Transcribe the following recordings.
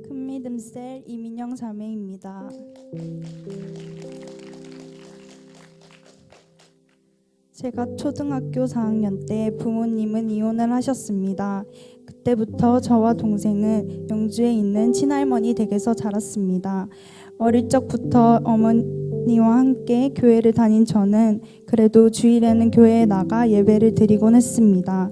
큰믿음셀 이민영 자매입니다. 제가 초등학교 4학년 때 부모님은 이혼을 하셨습니다. 그때부터 저와 동생은 영주에 있는 친할머니 댁에서 자랐습니다. 어릴 적부터 어머니와 함께 교회를 다닌 저는 그래도 주일에는 교회에 나가 예배를 드리곤 했습니다.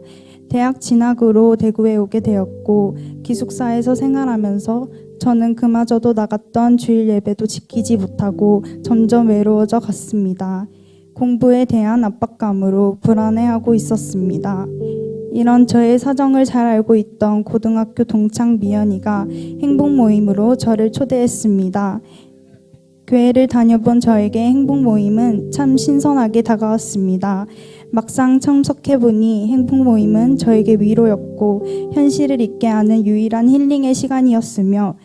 대학 진학으로 대구에 오게 되었고 기숙사에서 생활하면서 저는 그마저도 나갔던 주일 예배도 지키지 못하고 점점 외로워져 갔습니다. 공부에 대한 압박감으로 불안해하고 있었습니다. 이런 저의 사정을 잘 알고 있던 고등학교 동창 미연이가 행복 모임으로 저를 초대했습니다. 교회를 다녀본 저에게 행복 모임은 참 신선하게 다가왔습니다. 막상 참석해보니 행복 모임은 저에게 위로였고 현실을 잊게 하는 유일한 힐링의 시간이었으며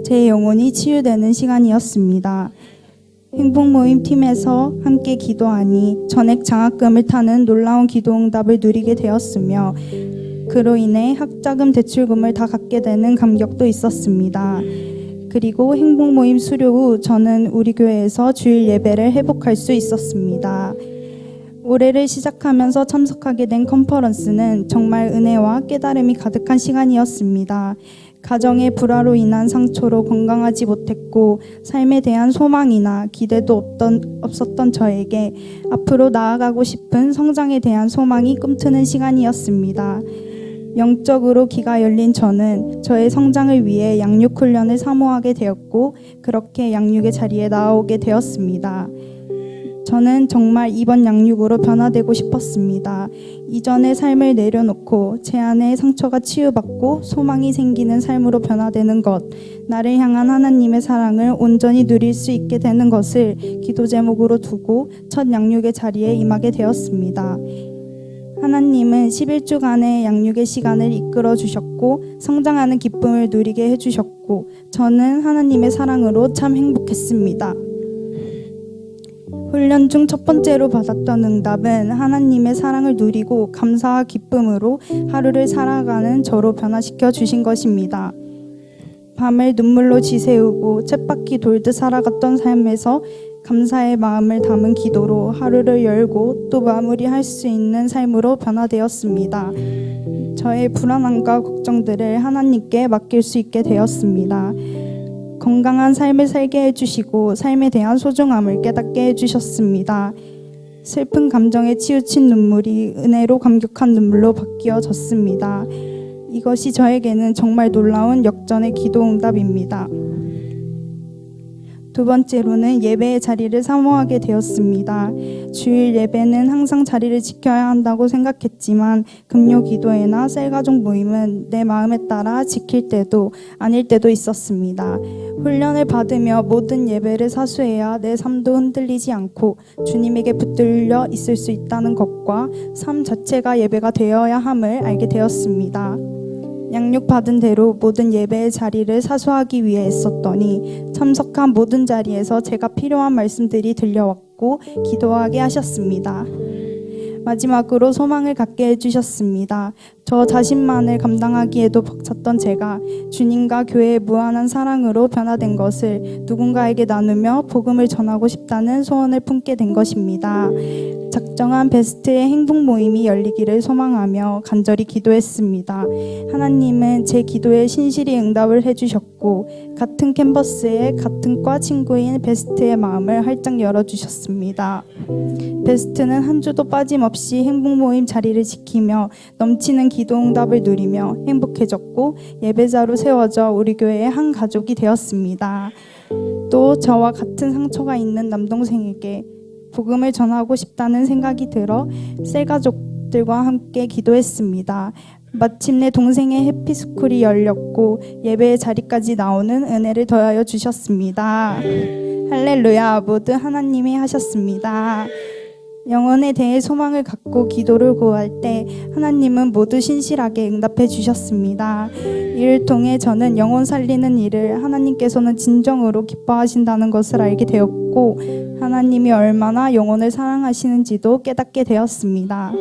제 영혼이 치유되는 시간이었습니다. 행복 모임 팀에서 함께 기도하니 전액 장학금을 타는 놀라운 기도 응답을 누리게 되었으며 그로 인해 학자금 대출금을 다 갚게 되는 감격도 있었습니다. 그리고 행복 모임 수료 후 저는 우리 교회에서 주일 예배를 회복할 수 있었습니다. 올해를 시작하면서 참석하게 된 컨퍼런스는 정말 은혜와 깨달음이 가득한 시간이었습니다. 가정의 불화로 인한 상처로 건강하지 못했고 삶에 대한 소망이나 기대도 없었던 저에게 앞으로 나아가고 싶은 성장에 대한 소망이 꿈트는 시간이었습니다. 영적으로 귀가 열린 저는 저의 성장을 위해 양육 훈련을 사모하게 되었고 그렇게 양육의 자리에 나오게 되었습니다. 저는 정말 이번 양육으로 변화되고 싶었습니다. 이전의 삶을 내려놓고 제 안의 상처가 치유받고 소망이 생기는 삶으로 변화되는 것, 나를 향한 하나님의 사랑을 온전히 누릴 수 있게 되는 것을 기도 제목으로 두고 첫 양육의 자리에 임하게 되었습니다. 하나님은 11주간의 양육의 시간을 이끌어 주셨고 성장하는 기쁨을 누리게 해주셨고 저는 하나님의 사랑으로 참 행복했습니다. 훈련 중 첫 번째로 받았던 응답은 하나님의 사랑을 누리고 감사와 기쁨으로 하루를 살아가는 저로 변화시켜 주신 것입니다. 밤을 눈물로 지새우고 쳇바퀴 돌듯 살아갔던 삶에서 감사의 마음을 담은 기도로 하루를 열고 또 마무리할 수 있는 삶으로 변화되었습니다. 저의 불안함과 걱정들을 하나님께 맡길 수 있게 되었습니다. 건강한 삶을 살게 해주시고 삶에 대한 소중함을 깨닫게 해주셨습니다. 슬픈 감정에 치우친 눈물이 은혜로 감격한 눈물로 바뀌어졌습니다. 이것이 저에게는 정말 놀라운 역전의 기도 응답입니다. 두 번째로는 예배의 자리를 사모하게 되었습니다. 주일 예배는 항상 자리를 지켜야 한다고 생각했지만 금요 기도회나 셀가족 모임은 내 마음에 따라 지킬 때도 아닐 때도 있었습니다. 훈련을 받으며 모든 예배를 사수해야 내 삶도 흔들리지 않고 주님에게 붙들려 있을 수 있다는 것과 삶 자체가 예배가 되어야 함을 알게 되었습니다. 양육받은 대로 모든 예배의 자리를 사수하기 위해 애썼더니 참석한 모든 자리에서 제가 필요한 말씀들이 들려왔고 기도하게 하셨습니다. 마지막으로 소망을 갖게 해주셨습니다. 저 자신만을 감당하기에도 벅찼던 제가 주님과 교회의 무한한 사랑으로 변화된 것을 누군가에게 나누며 복음을 전하고 싶다는 소원을 품게 된 것입니다. 작정한 베스트의 행복 모임이 열리기를 소망하며 간절히 기도했습니다. 하나님은 제 기도에 신실히 응답을 해주셨고 같은 캠퍼스에 같은 과 친구인 베스트의 마음을 활짝 열어주셨습니다. 베스트는 한 주도 빠짐없이 행복 모임 자리를 지키며 넘치는 기도 응답을 누리며 행복해졌고 예배자로 세워져 우리 교회의 한 가족이 되었습니다. 또 저와 같은 상처가 있는 남동생에게 복음을 전하고 싶다는 생각이 들어 셀가족들과 함께 기도했습니다. 마침내 동생의 해피스쿨이 열렸고 예배의 자리까지 나오는 은혜를 더하여 주셨습니다. 할렐루야, 모두 하나님이 하셨습니다. 영혼에 대해 소망을 갖고 기도를 구할 때 하나님은 모두 신실하게 응답해 주셨습니다. 이를 통해 저는 영혼 살리는 일을 하나님께서는 진정으로 기뻐하신다는 것을 알게 되었고 하나님이 얼마나 영혼을 사랑하시는지도 깨닫게 되었습니다.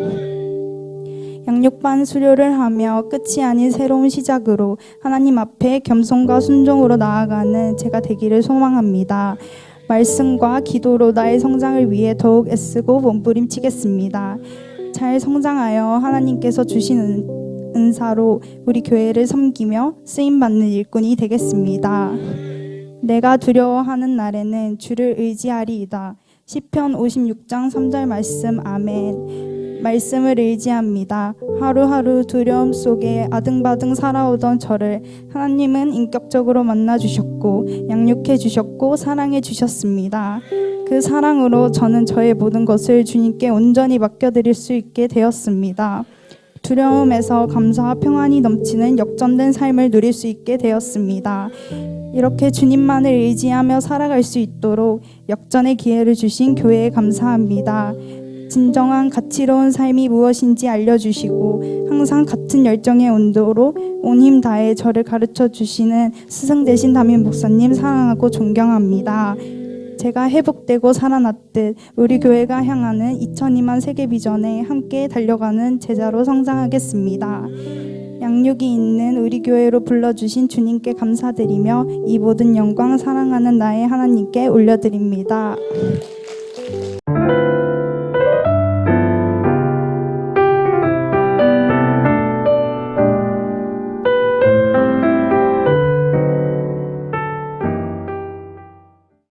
양육반 수료를 하며 끝이 아닌 새로운 시작으로 하나님 앞에 겸손과 순종으로 나아가는 제가 되기를 소망합니다. 말씀과 기도로 나의 성장을 위해 더욱 애쓰고 몸부림치겠습니다. 잘 성장하여 하나님께서 주신 은사로 우리 교회를 섬기며 쓰임받는 일꾼이 되겠습니다. 내가 두려워하는 날에는 주를 의지하리이다. 시편 56장 3절 말씀. 아멘. 말씀을 의지합니다. 하루하루 두려움 속에 아등바등 살아오던 저를 하나님은 인격적으로 만나주셨고 양육해 주셨고 사랑해 주셨습니다. 그 사랑으로 저는 저의 모든 것을 주님께 온전히 맡겨드릴 수 있게 되었습니다. 두려움에서 감사와 평안이 넘치는 역전된 삶을 누릴 수 있게 되었습니다. 이렇게 주님만을 의지하며 살아갈 수 있도록 역전의 기회를 주신 교회에 감사합니다. 진정한 가치로운 삶이 무엇인지 알려주시고 항상 같은 열정의 온도로 온 힘 다해 저를 가르쳐 주시는 스승 되신 담임 목사님 사랑하고 존경합니다. 제가 회복되고 살아났듯 우리 교회가 향하는 2002만 세계 비전에 함께 달려가는 제자로 성장하겠습니다. 양육이 있는 우리 교회로 불러주신 주님께 감사드리며 이 모든 영광 사랑하는 나의 하나님께 올려드립니다.